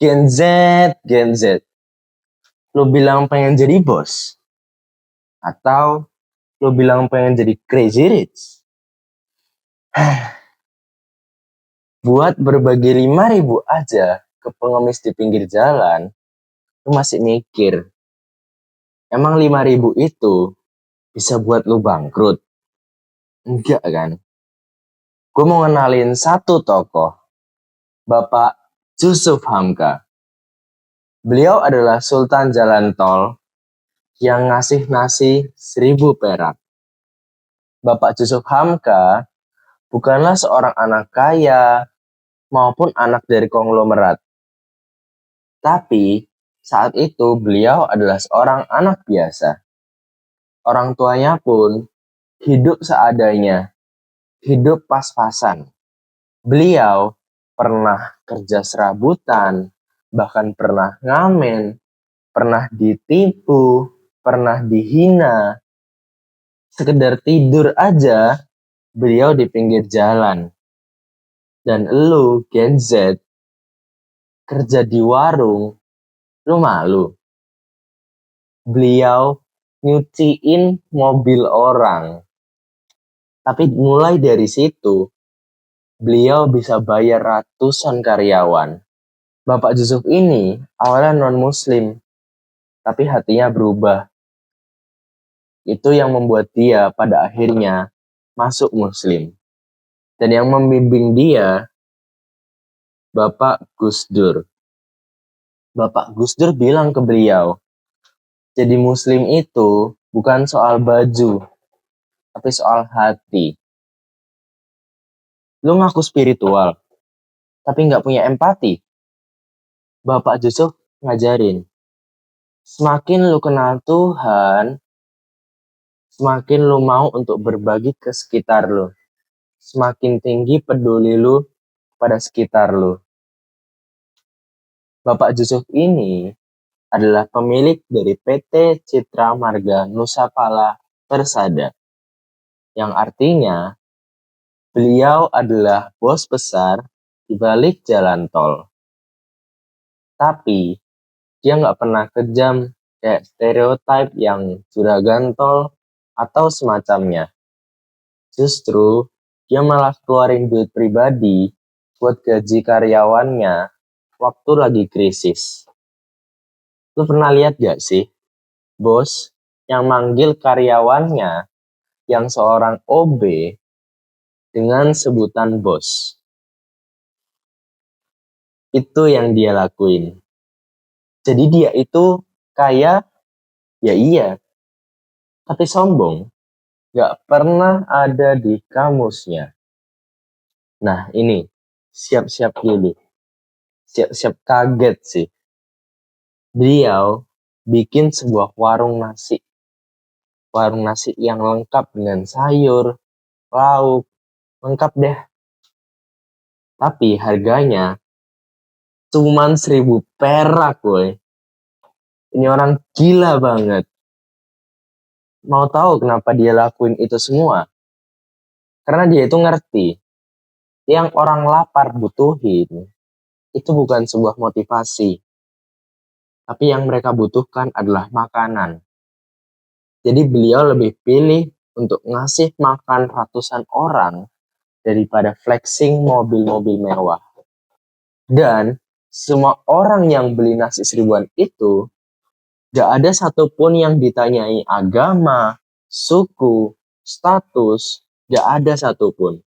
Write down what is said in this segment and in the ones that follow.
Gen Z, Gen Z. Lo bilang pengen jadi bos? Atau lo bilang pengen jadi crazy rich? Buat berbagi 5.000 aja ke pengemis di pinggir jalan, lo masih mikir, emang 5.000 itu bisa buat lo bangkrut? Enggak kan? Gue mau ngenalin satu tokoh, Bapak Jusuf Hamka. Beliau adalah Sultan Jalan Tol yang ngasih nasi 1.000 perak. Bapak Jusuf Hamka bukanlah seorang anak kaya maupun anak dari konglomerat. Tapi saat itu beliau adalah seorang anak biasa. Orang tuanya pun hidup seadanya, hidup pas-pasan. Beliau pernah kerja serabutan, bahkan pernah ngamen, pernah ditipu, pernah dihina. Sekedar tidur aja, beliau di pinggir jalan. Dan elu, Gen Z, kerja di warung, lu malu. Beliau nyuciin mobil orang. Tapi mulai dari situ, beliau bisa bayar ratusan karyawan. Bapak Jusuf ini awalnya non-muslim, tapi hatinya berubah. Itu yang membuat dia pada akhirnya masuk muslim. Dan yang membimbing dia, Bapak Gus Dur. Bapak Gus Dur bilang ke beliau, jadi muslim itu bukan soal baju, tapi soal hati. Lu ngaku spiritual, tapi nggak punya empati. Bapak Yusuf ngajarin, semakin lu kenal Tuhan, semakin lu mau untuk berbagi ke sekitar lu. Semakin tinggi peduli lu pada sekitar lu. Bapak Yusuf ini adalah pemilik dari PT Citra Marga Nusapala Persada, yang artinya beliau adalah bos besar di balik jalan tol. Tapi dia nggak pernah kejam kayak stereotip yang juragan tol atau semacamnya. Justru dia malah keluarin duit pribadi buat gaji karyawannya waktu lagi krisis. Lu pernah lihat gak sih bos yang manggil karyawannya yang seorang OB dengan sebutan bos? Itu yang dia lakuin. Jadi dia itu kaya, ya iya, tapi sombong. Gak pernah ada di kamusnya. Nah ini, siap-siap dulu. Siap-siap kaget sih. Beliau bikin sebuah warung nasi. Warung nasi yang lengkap dengan sayur, lauk, lengkap deh. Tapi harganya cuman 1.000 perak, woy. Ini orang gila banget. Mau tahu kenapa dia lakuin itu semua? Karena dia itu ngerti, yang orang lapar butuhin itu bukan sebuah motivasi, tapi yang mereka butuhkan adalah makanan. Jadi beliau lebih pilih untuk ngasih makan ratusan orang daripada flexing mobil-mobil mewah. Dan semua orang yang beli nasi 1.000-an itu, gak ada satupun yang ditanyai agama, suku, status, gak ada satupun.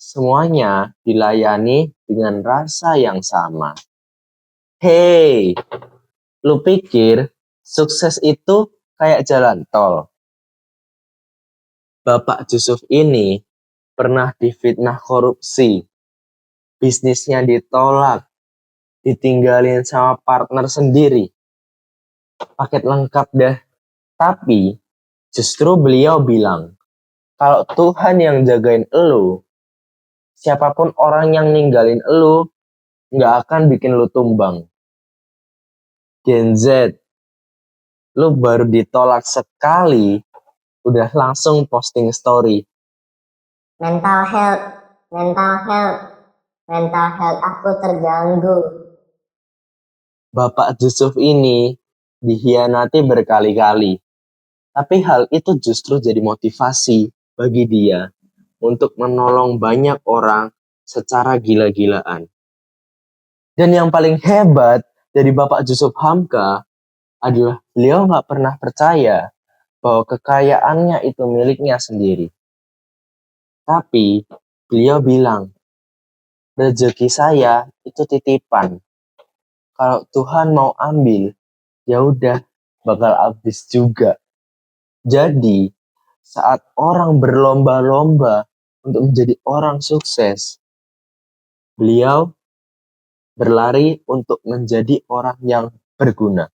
Semuanya dilayani dengan rasa yang sama. Hey, lu pikir sukses itu kayak jalan tol? Bapak Jusuf ini pernah difitnah korupsi, bisnisnya ditolak, ditinggalin sama partner sendiri, paket lengkap dah. Tapi justru beliau bilang, kalau Tuhan yang jagain elu, siapapun orang yang ninggalin elu, nggak akan bikin lu tumbang. Gen Z, lu baru ditolak sekali, udah langsung posting story. Mental health, mental health, mental health aku terganggu. Bapak Yusuf ini dikhianati berkali-kali. Tapi hal itu justru jadi motivasi bagi dia untuk menolong banyak orang secara gila-gilaan. Dan yang paling hebat dari Bapak Yusuf Hamka adalah beliau nggak pernah percaya bahwa kekayaannya itu miliknya sendiri. Tapi beliau bilang, rezeki saya itu titipan. Kalau Tuhan mau ambil, ya udah bakal habis juga. Jadi, saat orang berlomba-lomba untuk menjadi orang sukses, beliau berlari untuk menjadi orang yang berguna.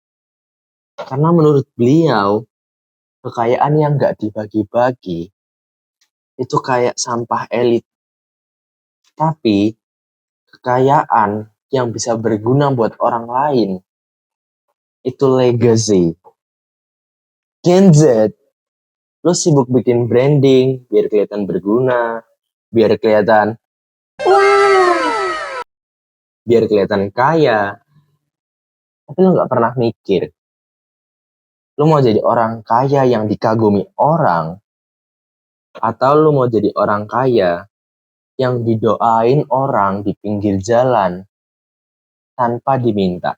Karena menurut beliau, kekayaan yang nggak dibagi-bagi itu kayak sampah elit. Tapi, kekayaan yang bisa berguna buat orang lain, itu legacy. Gen Z, lo sibuk bikin branding, biar kelihatan berguna, biar kelihatan kaya, tapi lo nggak pernah mikir, lo mau jadi orang kaya yang dikagumi orang, atau lo mau jadi orang kaya yang didoain orang di pinggir jalan tanpa diminta.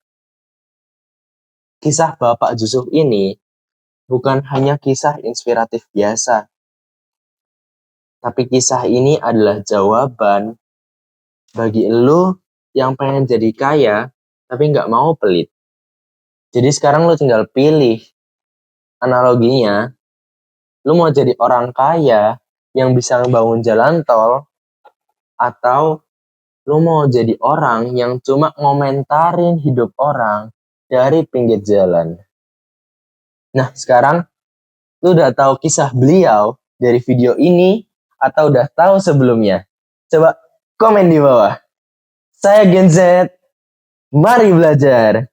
Kisah Bapak Yusuf ini bukan hanya kisah inspiratif biasa, tapi kisah ini adalah jawaban bagi lo yang pengen jadi kaya tapi nggak mau pelit. Jadi sekarang lo tinggal pilih. Analoginya, lo mau jadi orang kaya yang bisa ngebangun jalan tol, atau lo mau jadi orang yang cuma ngomentarin hidup orang dari pinggir jalan. Nah, sekarang lo udah tahu kisah beliau dari video ini atau udah tahu sebelumnya? Coba komen di bawah. Saya Gen Z, mari belajar.